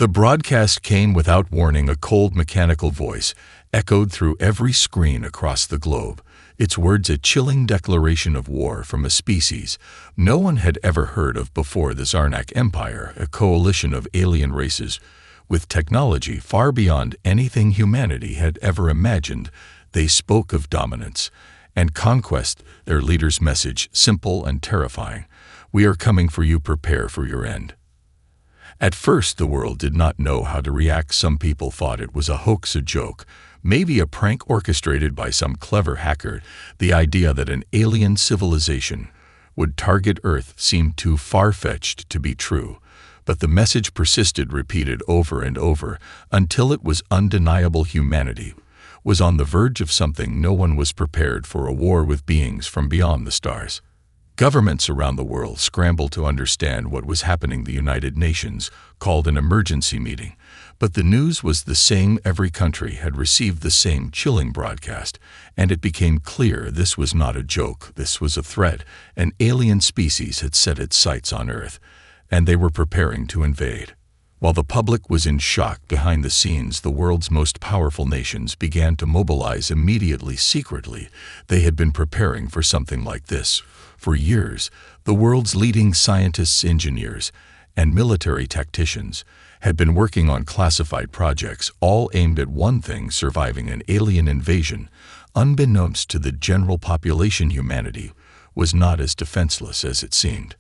The broadcast came without warning. A cold mechanical voice echoed through every screen across the globe, its words a chilling declaration of war from a species no one had ever heard of before, the Zarnak Empire, a coalition of alien races with technology far beyond anything humanity had ever imagined. They spoke of dominance and conquest, their leader's message simple and terrifying: "We are coming for you, prepare for your end." At first, the world did not know how to react. Some people thought it was a hoax, a joke, maybe a prank orchestrated by some clever hacker. The idea that an alien civilization would target Earth seemed too far-fetched to be true. But the message persisted, repeated over and over, until it was undeniable. Humanity was on the verge of something no one was prepared for: a war with beings from beyond the stars. Governments around the world scrambled to understand what was happening. The United Nations called an emergency meeting, but the news was the same. Every country had received the same chilling broadcast, and it became clear this was not a joke. This was a threat. An alien species had set its sights on Earth, and they were preparing to invade. While the public was in shock, behind the scenes, the world's most powerful nations began to mobilize immediately, secretly. They had been preparing for something like this for years. The world's leading scientists, engineers, and military tacticians had been working on classified projects, all aimed at one thing: surviving an alien invasion. Unbeknownst to the general population, humanity was not as defenseless as it seemed.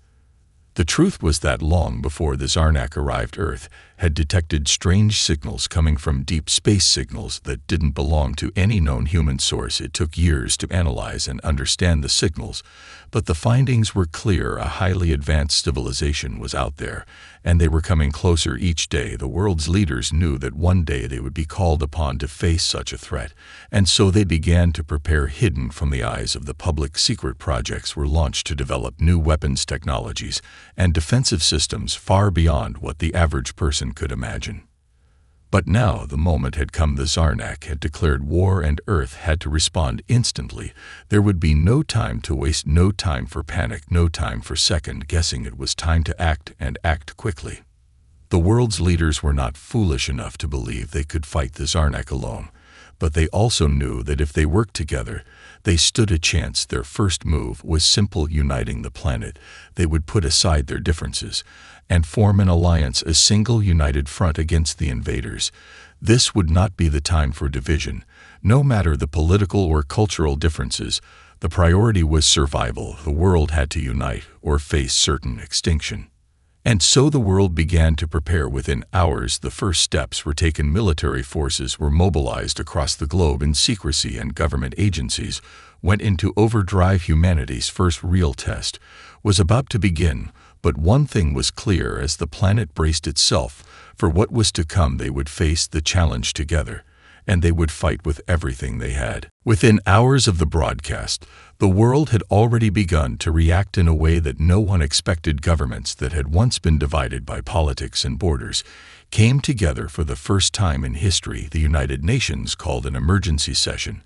The truth was that long before the Zarnak arrived, Earth had detected strange signals coming from deep space, signals that didn't belong to any known human source. It took years to analyze and understand the signals, but the findings were clear. A highly advanced civilization was out there, and they were coming closer each day. The world's leaders knew that one day they would be called upon to face such a threat, and so they began to prepare. Hidden from the eyes of the public, secret projects were launched to develop new weapons technologies and defensive systems far beyond what the average person could imagine. But now the moment had come. The Zarnak had declared war, and Earth had to respond instantly. There would be no time to waste, no time for panic, no time for second guessing. It was time to act, and act quickly. The world's leaders were not foolish enough to believe they could fight the Zarnak alone, but they also knew that if they worked together, they stood a chance. Their first move was simple: uniting the planet. They would put aside their differences and form an alliance, a single united front against the invaders. This would not be the time for division, no matter the political or cultural differences. The priority was survival. The world had to unite or face certain extinction. And so the world began to prepare. Within hours, the first steps were taken. Military forces were mobilized across the globe in secrecy, and government agencies went into overdrive. Humanity's first real test was about to begin. But one thing was clear: as the planet braced itself for what was to come, they would face the challenge together, and they would fight with everything they had. Within hours of the broadcast, the world had already begun to react in a way that no one expected. Governments that had once been divided by politics and borders came together for the first time in history. The United Nations called an emergency session.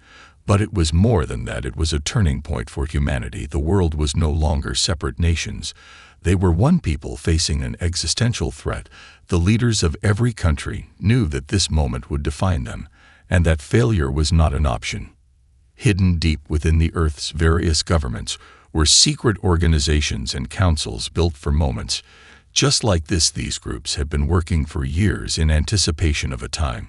But it was more than that. It was a turning point for humanity. The world was no longer separate nations. They were one people facing an existential threat. The leaders of every country knew that this moment would define them, and that failure was not an option. Hidden deep within the Earth's various governments were secret organizations and councils built for moments just like this. These groups had been working for years in anticipation of a time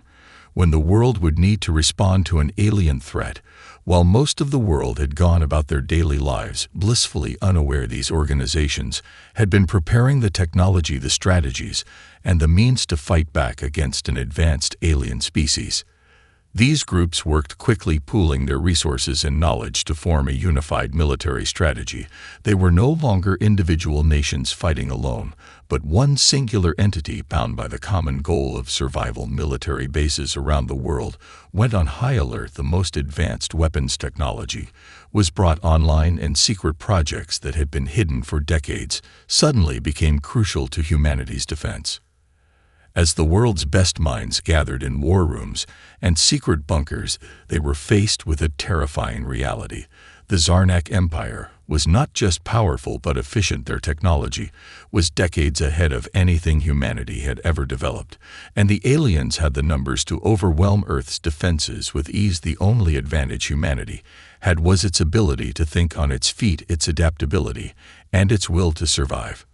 when the world would need to respond to an alien threat. While most of the world had gone about their daily lives blissfully unaware, these organizations had been preparing the technology, the strategies, and the means to fight back against an advanced alien species. These groups worked quickly, pooling their resources and knowledge to form a unified military strategy. They were no longer individual nations fighting alone, but one singular entity bound by the common goal of survival. Military bases around the world went on high alert. The most advanced weapons technology was brought online, and secret projects that had been hidden for decades suddenly became crucial to humanity's defense. As the world's best minds gathered in war rooms and secret bunkers, they were faced with a terrifying reality. The Zarnak Empire was not just powerful but efficient. Their technology was decades ahead of anything humanity had ever developed, and the aliens had the numbers to overwhelm Earth's defenses with ease. The only advantage humanity had was its ability to think on its feet, its adaptability, and its will to survive.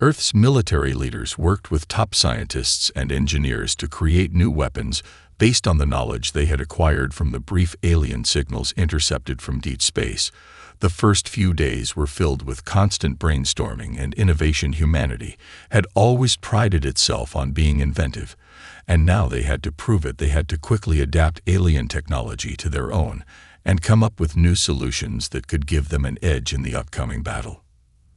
Earth's military leaders worked with top scientists and engineers to create new weapons based on the knowledge they had acquired from the brief alien signals intercepted from deep space. The first few days were filled with constant brainstorming and innovation. Humanity had always prided itself on being inventive, and now they had to prove it. They had to quickly adapt alien technology to their own and come up with new solutions that could give them an edge in the upcoming battle.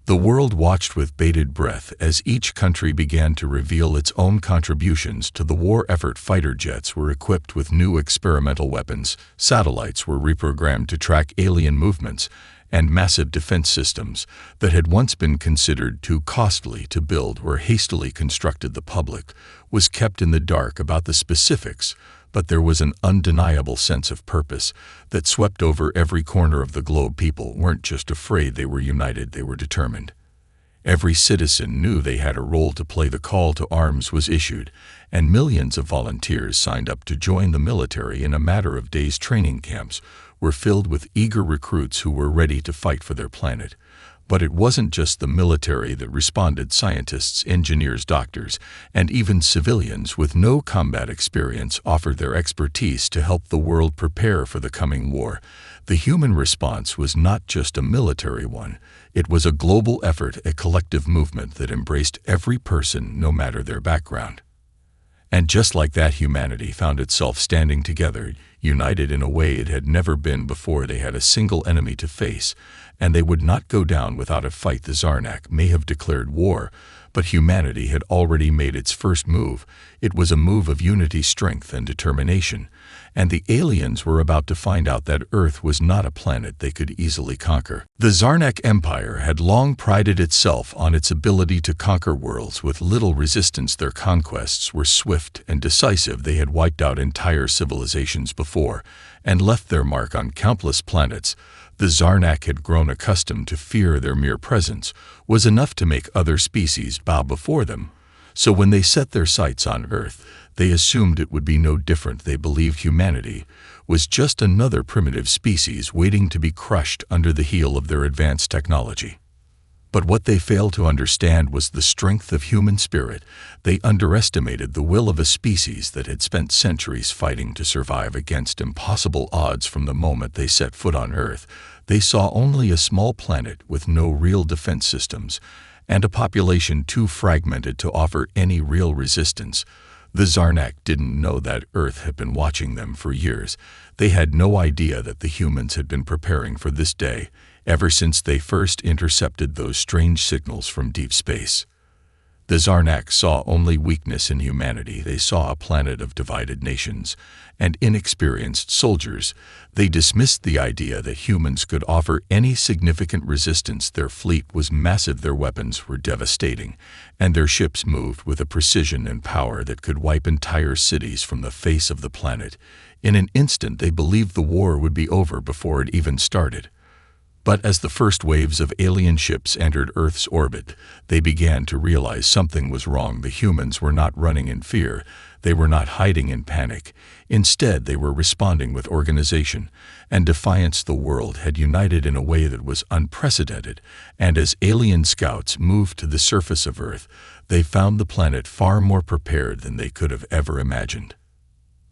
The world watched with bated breath as each country began to reveal its own contributions to the war effort. Fighter jets were equipped with new experimental weapons, satellites were reprogrammed to track alien movements, and massive defense systems that had once been considered too costly to build were hastily constructed. The public was kept in the dark about the specifics, but there was an undeniable sense of purpose that swept over every corner of the globe. People weren't just afraid, they were united, they were determined. Every citizen knew they had a role to play. The call to arms was issued, and millions of volunteers signed up to join the military. In a matter of days, training camps were filled with eager recruits who were ready to fight for their planet. But it wasn't just the military that responded. Scientists, engineers, doctors, and even civilians with no combat experience offered their expertise to help the world prepare for the coming war. The human response was not just a military one. It was a global effort, a collective movement that embraced every person, no matter their background. And just like that, humanity found itself standing together, united in a way it had never been before. They had a single enemy to face, and they would not go down without a fight. The Zarnak may have declared war, but humanity had already made its first move. It was a move of unity, strength, and determination, and the aliens were about to find out that Earth was not a planet they could easily conquer. The Zarnak Empire had long prided itself on its ability to conquer worlds with little resistance. Their conquests were swift and decisive. They had wiped out entire civilizations before and left their mark on countless planets. The Zarnak had grown accustomed to fear. Their mere presence was enough to make other species bow before them. So when they set their sights on Earth, they assumed it would be no different. They believed humanity was just another primitive species waiting to be crushed under the heel of their advanced technology. But what they failed to understand was the strength of human spirit. They underestimated the will of a species that had spent centuries fighting to survive against impossible odds. From the moment they set foot on Earth, they saw only a small planet with no real defense systems and a population too fragmented to offer any real resistance. The Zarnak didn't know that Earth had been watching them for years. They had no idea that the humans had been preparing for this day ever since they first intercepted those strange signals from deep space. The Zarnak saw only weakness in humanity. They saw a planet of divided nations and inexperienced soldiers. They dismissed the idea that humans could offer any significant resistance. Their fleet was massive, their weapons were devastating, and their ships moved with a precision and power that could wipe entire cities from the face of the planet. In an instant, they believed the war would be over before it even started. But as the first waves of alien ships entered Earth's orbit, they began to realize something was wrong. The humans were not running in fear. They were not hiding in panic. Instead, they were responding with organization and defiance. The world had united in a way that was unprecedented, and as alien scouts moved to the surface of Earth, they found the planet far more prepared than they could have ever imagined.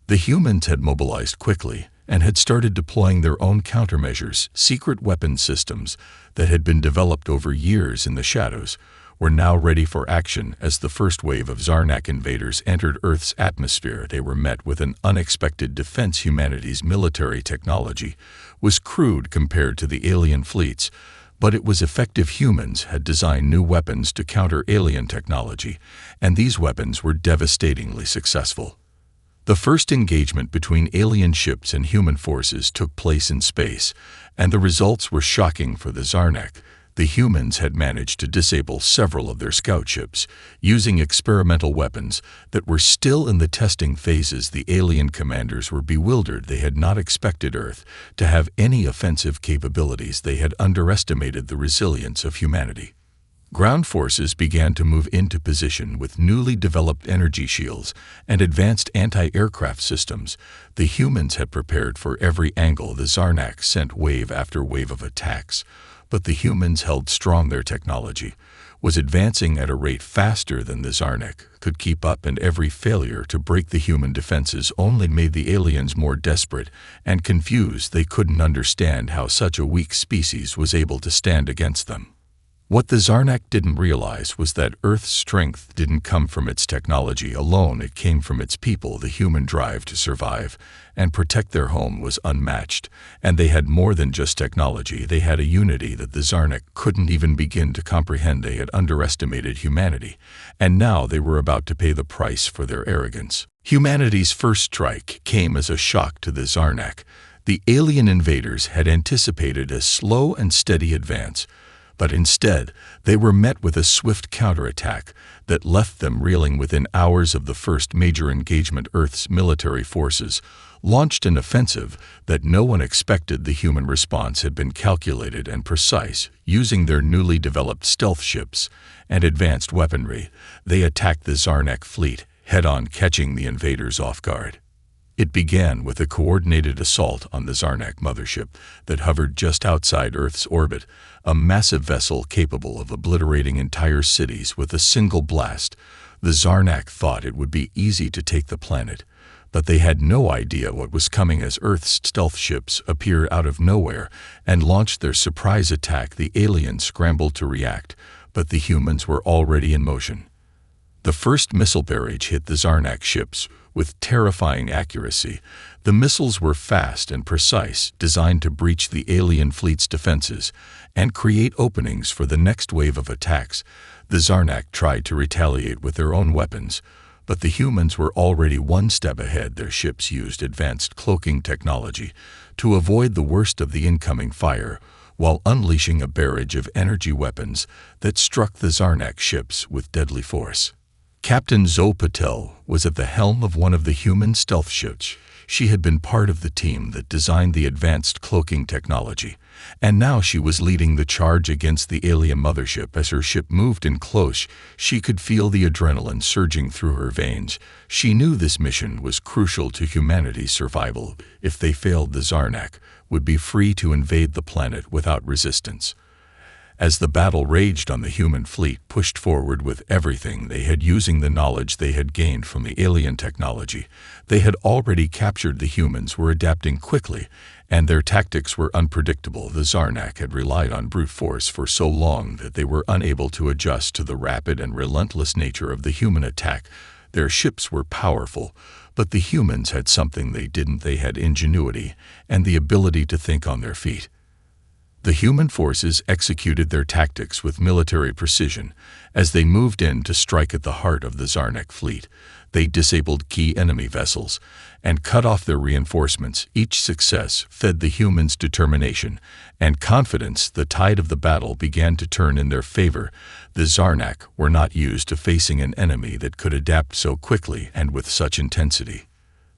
The humans had mobilized quickly and had started deploying their own countermeasures. Secret weapon systems that had been developed over years in the shadows were now ready for action. As the first wave of Zarnak invaders entered Earth's atmosphere, they were met with an unexpected defense. Humanity's military technology was crude compared to the alien fleets, but it was effective. Humans had designed new weapons to counter alien technology, and these weapons were devastatingly successful. The first engagement between alien ships and human forces took place in space, and the results were shocking for the Zarnak. The humans had managed to disable several of their scout ships, using experimental weapons that were still in the testing phases. The alien commanders were bewildered. They had not expected Earth to have any offensive capabilities. They had underestimated the resilience of humanity. Ground forces began to move into position with newly developed energy shields and advanced anti-aircraft systems. The humans had prepared for every angle. The Zarnak sent wave after wave of attacks, but the humans held strong. Their technology was advancing at a rate faster than the Zarnak could keep up, and every failure to break the human defenses only made the aliens more desperate and confused. They couldn't understand how such a weak species was able to stand against them. What the Zarnak didn't realize was that Earth's strength didn't come from its technology alone. It came from its people. The human drive to survive and protect their home was unmatched, and they had more than just technology. They had a unity that the Zarnak couldn't even begin to comprehend. They had underestimated humanity, and now they were about to pay the price for their arrogance. Humanity's first strike came as a shock to the Zarnak. The alien invaders had anticipated a slow and steady advance, but instead, they were met with a swift counterattack that left them reeling. Within hours of the first major engagement, Earth's military forces launched an offensive that no one expected. The human response had been calculated and precise. Using their newly developed stealth ships and advanced weaponry, they attacked the Zarnak fleet head-on, catching the invaders off guard. It began with a coordinated assault on the Zarnak mothership that hovered just outside Earth's orbit, a massive vessel capable of obliterating entire cities with a single blast. The Zarnak thought it would be easy to take the planet, but they had no idea what was coming as Earth's stealth ships appeared out of nowhere and launched their surprise attack. The aliens scrambled to react, but the humans were already in motion. The first missile barrage hit the Zarnak ships with terrifying accuracy. The missiles were fast and precise, designed to breach the alien fleet's defenses and create openings for the next wave of attacks. The Zarnak tried to retaliate with their own weapons, but the humans were already one step ahead. Their ships used advanced cloaking technology to avoid the worst of the incoming fire, while unleashing a barrage of energy weapons that struck the Zarnak ships with deadly force. Captain Zoe Patel was at the helm of one of the human stealth ships. She had been part of the team that designed the advanced cloaking technology, and now she was leading the charge against the alien mothership. As her ship moved in close, she could feel the adrenaline surging through her veins. She knew this mission was crucial to humanity's survival. If they failed, the Zarnak would be free to invade the planet without resistance. As the battle raged on, the human fleet pushed forward with everything they had, using the knowledge they had gained from the alien technology. They had already captured. The humans were adapting quickly, and their tactics were unpredictable. The Zarnak had relied on brute force for so long that they were unable to adjust to the rapid and relentless nature of the human attack. Their ships were powerful, but the humans had something they didn't. They had ingenuity and the ability to think on their feet. The human forces executed their tactics with military precision. As they moved in to strike at the heart of the Zarnak fleet, they disabled key enemy vessels and cut off their reinforcements. Each success fed the humans' determination and confidence. The tide of the battle began to turn in their favor. The Zarnak were not used to facing an enemy that could adapt so quickly and with such intensity.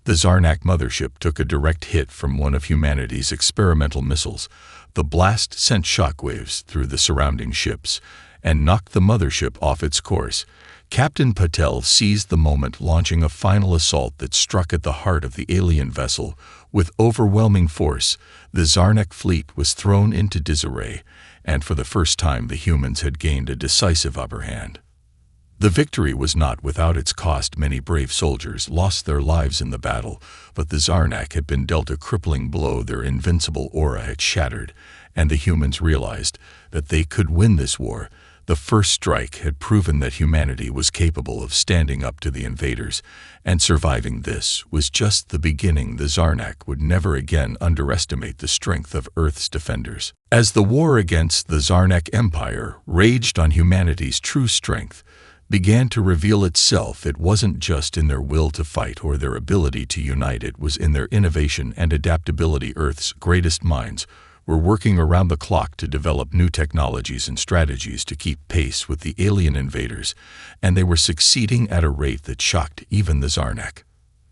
The Zarnak mothership took a direct hit from one of humanity's experimental missiles. The blast sent shockwaves through the surrounding ships and knocked the mothership off its course. Captain Patel seized the moment, launching a final assault that struck at the heart of the alien vessel with overwhelming force. The Zarnak fleet was thrown into disarray, and for the first time the humans had gained a decisive upper hand. The victory was not without its cost. Many brave soldiers lost their lives in the battle, but the Zarnak had been dealt a crippling blow. Their invincible aura had shattered, and the humans realized that they could win this war. The first strike had proven that humanity was capable of standing up to the invaders, and surviving. This was just the beginning. The Zarnak would never again underestimate the strength of Earth's defenders. As the war against the Zarnak Empire raged on, humanity's true strength began to reveal itself. It wasn't just in their will to fight or their ability to unite. It was in their innovation and adaptability. Earth's greatest minds were working around the clock to develop new technologies and strategies to keep pace with the alien invaders, and they were succeeding at a rate that shocked even the Zarnak.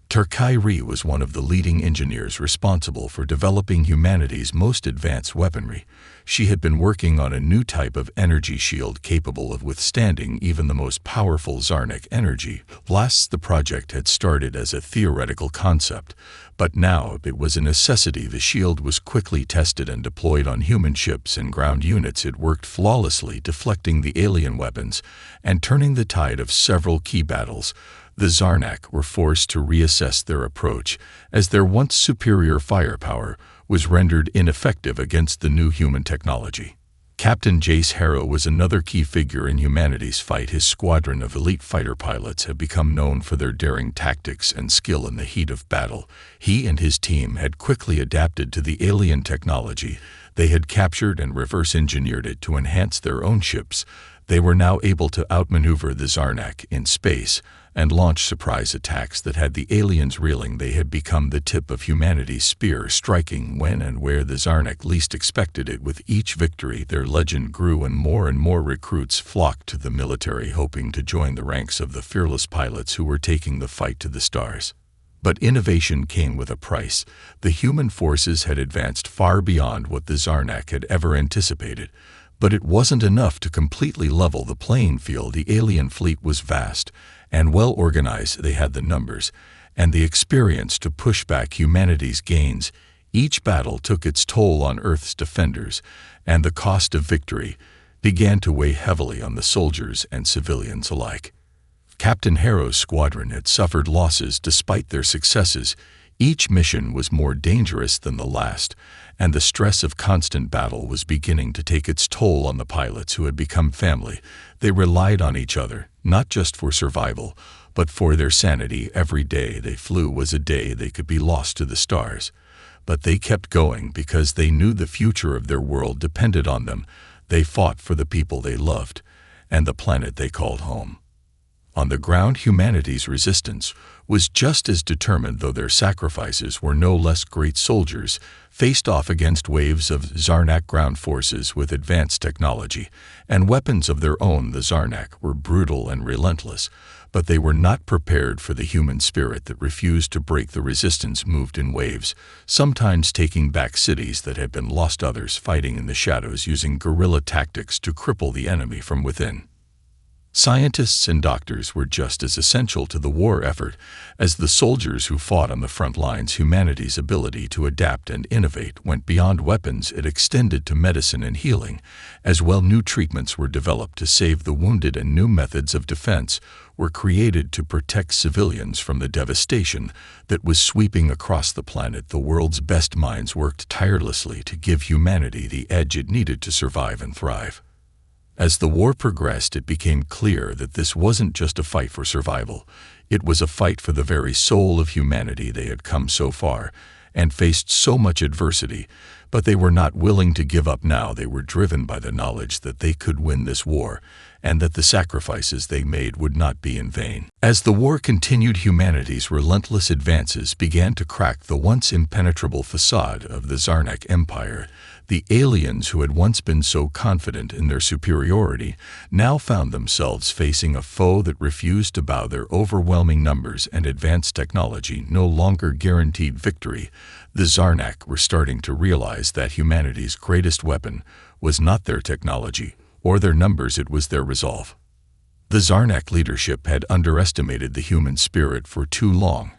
Terkairi was one of the leading engineers responsible for developing humanity's most advanced weaponry. She had been working on a new type of energy shield capable of withstanding even the most powerful Zarnak energy blasts. The project had started as a theoretical concept, but now it was a necessity. The shield was quickly tested and deployed on human ships and ground units. It worked flawlessly, deflecting the alien weapons and turning the tide of several key battles. The Zarnak were forced to reassess their approach, as their once superior firepower was rendered ineffective against the new human technology. Captain Jace Harrow was another key figure in humanity's fight. His squadron of elite fighter pilots had become known for their daring tactics and skill in the heat of battle. He and his team had quickly adapted to the alien technology. They had captured and reverse-engineered it to enhance their own ships. They were now able to outmaneuver the Zarnak in space and launch surprise attacks that had the aliens reeling. They had become the tip of humanity's spear, striking when and where the Zarnak least expected it. With each victory, their legend grew, and more recruits flocked to the military, hoping to join the ranks of the fearless pilots who were taking the fight to the stars. But innovation came with a price. The human forces had advanced far beyond what the Zarnak had ever anticipated. But it wasn't enough to completely level the playing field. The alien fleet was vast and well organized. They had the numbers and the experience to push back humanity's gains. Each battle took its toll on Earth's defenders, and the cost of victory began to weigh heavily on the soldiers and civilians alike. Captain Harrow's squadron had suffered losses despite their successes. Each mission was more dangerous than the last, and the stress of constant battle was beginning to take its toll on the pilots, who had become family. They relied on each other, not just for survival, but for their sanity. Every day they flew was a day they could be lost to the stars. But they kept going because they knew the future of their world depended on them. They fought for the people they loved and the planet they called home. On the ground, humanity's resistance was just as determined, though their sacrifices were no less. Great soldiers faced off against waves of Zarnak ground forces with advanced technology and weapons of their own. The Zarnak were brutal and relentless, but they were not prepared for the human spirit that refused to break. The resistance moved in waves, sometimes taking back cities that had been lost, others fighting in the shadows, using guerrilla tactics to cripple the enemy from within. Scientists and doctors were just as essential to the war effort as the soldiers who fought on the front lines. Humanity's ability to adapt and innovate went beyond weapons. It extended to medicine and healing. As well, new treatments were developed to save the wounded, and new methods of defense were created to protect civilians from the devastation that was sweeping across the planet. The world's best minds worked tirelessly to give humanity the edge it needed to survive and thrive. As the war progressed, it became clear that this wasn't just a fight for survival. It was a fight for the very soul of humanity. They had come so far and faced so much adversity, but they were not willing to give up now. They were driven by the knowledge that they could win this war, and that the sacrifices they made would not be in vain. As the war continued, humanity's relentless advances began to crack the once impenetrable facade of the Zarnak Empire. The aliens, who had once been so confident in their superiority, now found themselves facing a foe that refused to bow. Their overwhelming numbers and advanced technology no longer guaranteed victory. The Zarnak were starting to realize that humanity's greatest weapon was not their technology or their numbers, it was their resolve. The Zarnak leadership had underestimated the human spirit for too long,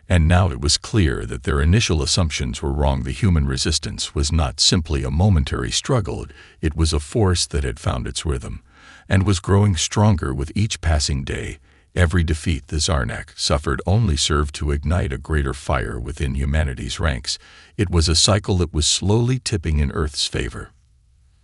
and now it was clear that their initial assumptions were wrong. The human resistance was not simply a momentary struggle, it was a force that had found its rhythm, and was growing stronger with each passing day. Every defeat the Zarnak suffered only served to ignite a greater fire within humanity's ranks. It was a cycle that was slowly tipping in Earth's favor.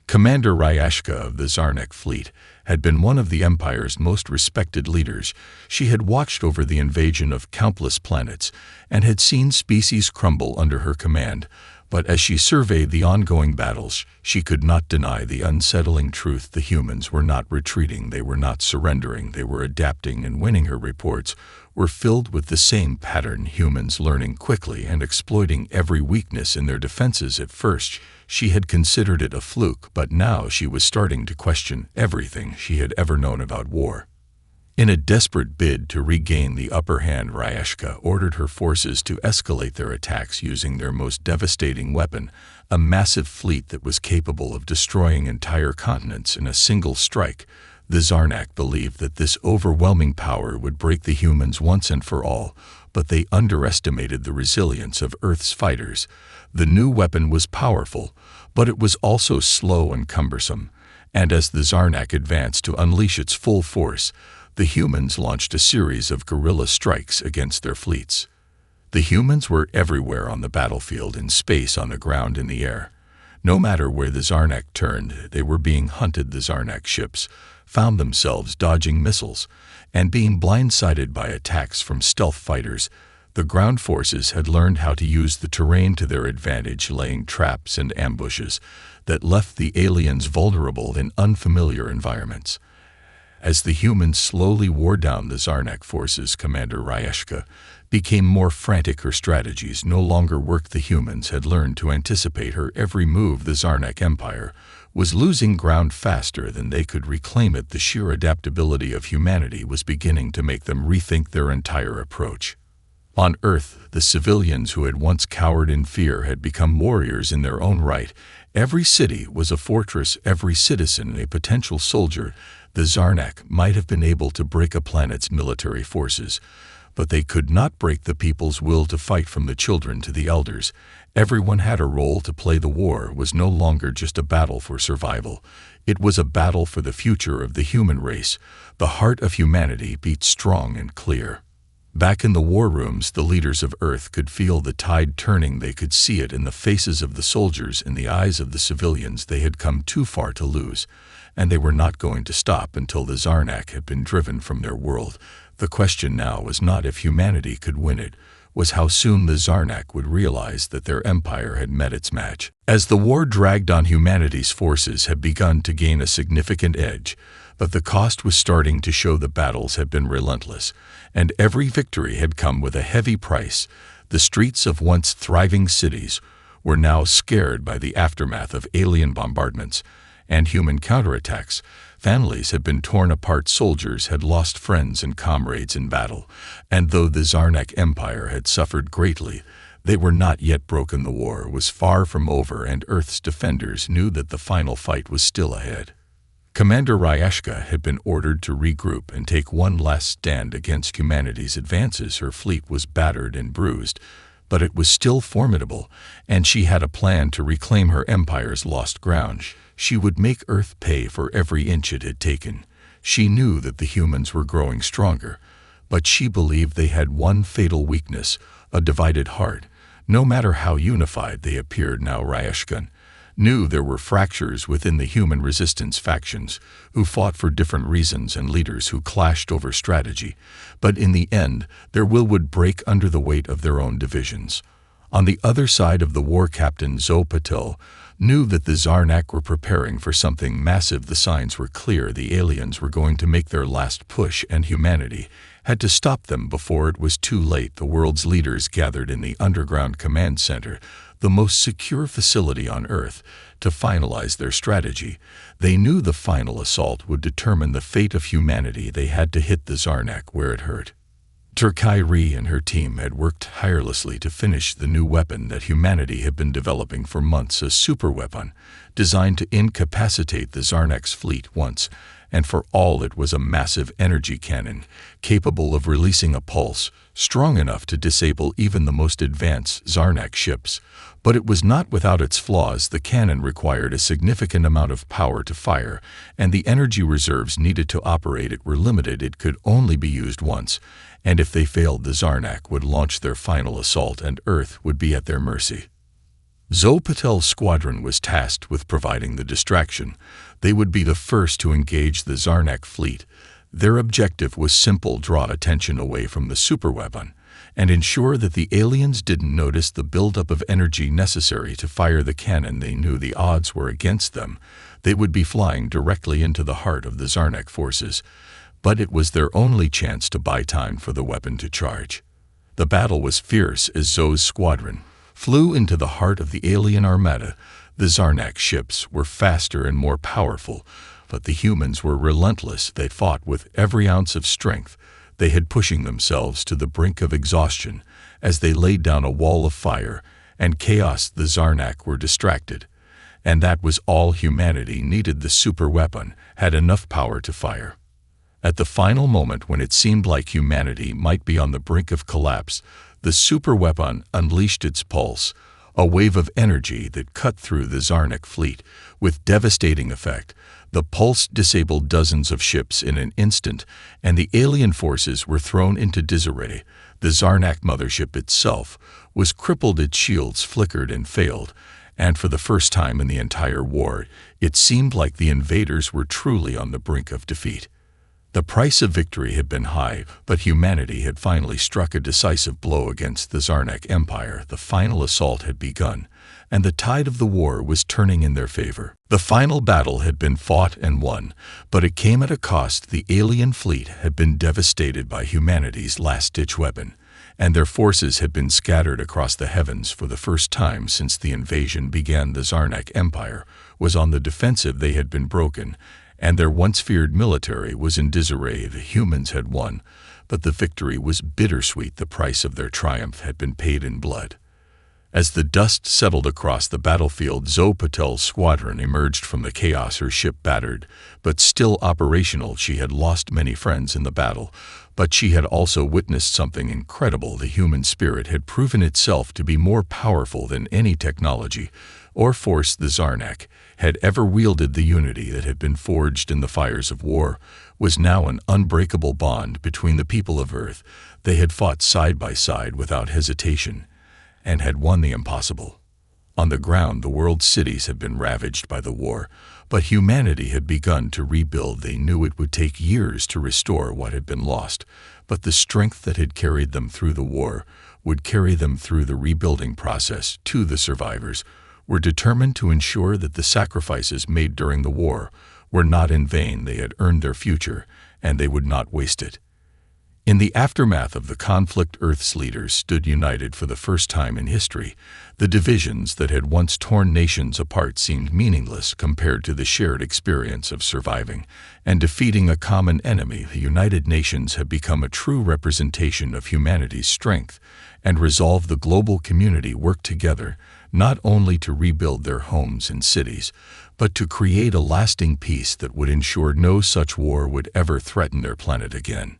Commander Ryashka of the Zarnak fleet had been one of the Empire's most respected leaders. She had watched over the invasion of countless planets and had seen species crumble under her command. But as she surveyed the ongoing battles, she could not deny the unsettling truth. The humans were not retreating, they were not surrendering, they were adapting and winning. Her reports were filled with the same pattern, humans learning quickly and exploiting every weakness in their defenses. At first, she had considered it a fluke, but now she was starting to question everything she had ever known about war. In a desperate bid to regain the upper hand, Ryashka ordered her forces to escalate their attacks using their most devastating weapon, a massive fleet that was capable of destroying entire continents in a single strike. The Zarnak believed that this overwhelming power would break the humans once and for all, but they underestimated the resilience of Earth's fighters. The new weapon was powerful, but it was also slow and cumbersome, and as the Zarnak advanced to unleash its full force, the humans launched a series of guerrilla strikes against their fleets. The humans were everywhere on the battlefield, in space, on the ground, in the air. No matter where the Zarnak turned, they were being hunted. The Zarnak ships found themselves dodging missiles and being blindsided by attacks from stealth fighters. The ground forces had learned how to use the terrain to their advantage, laying traps and ambushes that left the aliens vulnerable in unfamiliar environments. As the humans slowly wore down the Zarnak forces, Commander Ryashka became more frantic. Her strategies no longer worked. The humans had learned to anticipate her every move. The Zarnak Empire was losing ground faster than they could reclaim it. The sheer adaptability of humanity was beginning to make them rethink their entire approach. On Earth, the civilians who had once cowered in fear had become warriors in their own right. Every city was a fortress, every citizen a potential soldier. The Zarnak might have been able to break a planet's military forces, but they could not break the people's will to fight. From the children to the elders, everyone had a role to play. The war was no longer just a battle for survival. It was a battle for the future of the human race. The heart of humanity beat strong and clear. Back in the war rooms, the leaders of Earth could feel the tide turning. They could see it in the faces of the soldiers, in the eyes of the civilians. They had come too far to lose, and they were not going to stop until the Zarnak had been driven from their world. The question now was not if humanity could win, it was how soon the Zarnak would realize that their empire had met its match. As the war dragged on, humanity's forces had begun to gain a significant edge, but the cost was starting to show. The battles had been relentless, and every victory had come with a heavy price. The streets of once thriving cities were now scared by the aftermath of alien bombardments and human counterattacks. Families had been torn apart, soldiers had lost friends and comrades in battle, and though the Zarnak Empire had suffered greatly, they were not yet broken. The war was far from over, and Earth's defenders knew that the final fight was still ahead. Commander Ryashka had been ordered to regroup and take one last stand against humanity's advances. Her fleet was battered and bruised, but it was still formidable, and she had a plan to reclaim her empire's lost ground. She would make Earth pay for every inch it had taken. She knew that the humans were growing stronger, but she believed they had one fatal weakness: a divided heart. No matter how unified they appeared now, Ryashka knew there were fractures within the human resistance factions who fought for different reasons and leaders who clashed over strategy. But in the end, their will would break under the weight of their own divisions. On the other side of the war, Captain Zo Patel knew that the Zarnak were preparing for something massive. The signs were clear. The aliens were going to make their last push, and humanity had to stop them before it was too late. The world's leaders gathered in the underground command center, the most secure facility on Earth, to finalize their strategy. They knew the final assault would determine the fate of humanity. They had to hit the Zarnak where it hurt. Turkai and her team had worked tirelessly to finish the new weapon that humanity had been developing for months, a superweapon designed to incapacitate the Zarnak's fleet once and for all. It was a massive energy cannon capable of releasing a pulse strong enough to disable even the most advanced Zarnak ships. But it was not without its flaws. The cannon required a significant amount of power to fire, and the energy reserves needed to operate it were limited. It could only be used once, and if they failed, the Zarnak would launch their final assault and Earth would be at their mercy. Zo Patel's squadron was tasked with providing the distraction. They would be the first to engage the Zarnak fleet. Their objective was simple: draw attention away from the superweapon and ensure that the aliens didn't notice the buildup of energy necessary to fire the cannon. They knew the odds were against them. They would be flying directly into the heart of the Zarnak forces. but it was their only chance to buy time for the weapon to charge. The battle was fierce as Zoe's squadron flew into the heart of the alien armada. The Zarnak ships were faster and more powerful, but the humans were relentless. They fought with every ounce of strength they had, pushing themselves to the brink of exhaustion as they laid down a wall of fire and chaos. The Zarnak were distracted, and that was all humanity needed. The super weapon had enough power to fire. At the final moment, when it seemed like humanity might be on the brink of collapse, the super weapon unleashed its pulse, a wave of energy that cut through the Zarnak fleet with devastating effect. The pulse disabled dozens of ships in an instant, and the alien forces were thrown into disarray. The Zarnak mothership itself was crippled, its shields flickered and failed, and for the first time in the entire war, it seemed like the invaders were truly on the brink of defeat. The price of victory had been high, but humanity had finally struck a decisive blow against the Zarnak Empire. The final assault had begun, and the tide of the war was turning in their favor. The final battle had been fought and won, but it came at a cost. The alien fleet had been devastated by humanity's last-ditch weapon, and their forces had been scattered across the heavens for the first time since the invasion began. The Zarnak Empire was on the defensive. They had been broken, and their once feared military was in disarray. The humans had won, but the victory was bittersweet. The price of their triumph had been paid in blood. As the dust settled across the battlefield, Zoe Patel's squadron emerged from the chaos, her ship battered, but still operational. She had lost many friends in the battle, but she had also witnessed something incredible. The human spirit had proven itself to be more powerful than any technology or force the Zarnak had ever wielded. The unity that had been forged in the fires of war was now an unbreakable bond between the people of Earth. They had fought side by side without hesitation and had won the impossible. On the ground, the world's cities had been ravaged by the war, but humanity had begun to rebuild. They knew it would take years to restore what had been lost, but the strength that had carried them through the war would carry them through the rebuilding process. To the survivors were determined to ensure that the sacrifices made during the war were not in vain. They had earned their future, and they would not waste it. In the aftermath of the conflict, Earth's leaders stood united for the first time in history. The divisions that had once torn nations apart seemed meaningless compared to the shared experience of surviving and defeating a common enemy. The United Nations had become a true representation of humanity's strength and resolve. The global community worked together not only to rebuild their homes and cities, but to create a lasting peace that would ensure no such war would ever threaten their planet again.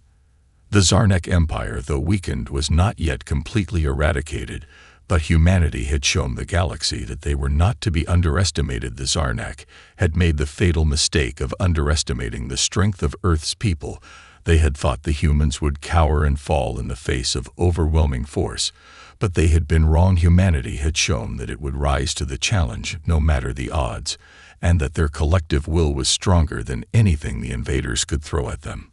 The Zarnak Empire, though weakened, was not yet completely eradicated, but humanity had shown the galaxy that they were not to be underestimated. The Zarnak had made the fatal mistake of underestimating the strength of Earth's people. They had thought the humans would cower and fall in the face of overwhelming force, but they had been wrong. Humanity had shown that it would rise to the challenge no matter the odds, and that their collective will was stronger than anything the invaders could throw at them.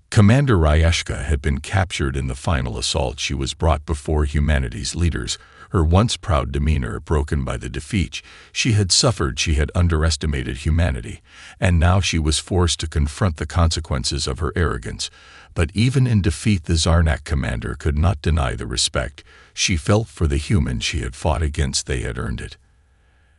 Commander Ryashka had been captured in the final assault. She was brought before humanity's leaders, her once proud demeanor broken by the defeat she had suffered. She had underestimated humanity, and now she was forced to confront the consequences of her arrogance. But even in defeat, the Zarnak commander could not deny the respect she felt for the humans she had fought against. They had earned it.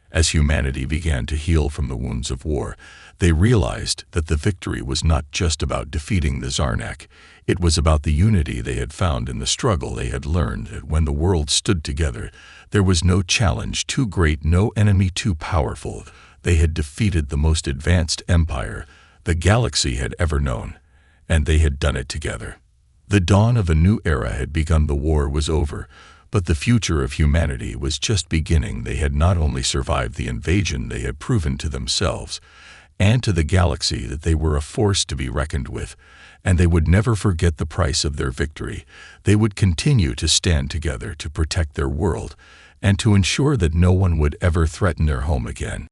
As humanity began to heal from the wounds of war, they realized that the victory was not just about defeating the Zarnak. It was about the unity they had found in the struggle. They had learned that when the world stood together, there was no challenge too great, no enemy too powerful. They had defeated the most advanced empire the galaxy had ever known, and they had done it together. The dawn of a new era had begun. The war was over, but the future of humanity was just beginning. They had not only survived the invasion, they had proven to themselves and to the galaxy that they were a force to be reckoned with, and they would never forget the price of their victory. They would continue to stand together to protect their world and to ensure that no one would ever threaten their home again.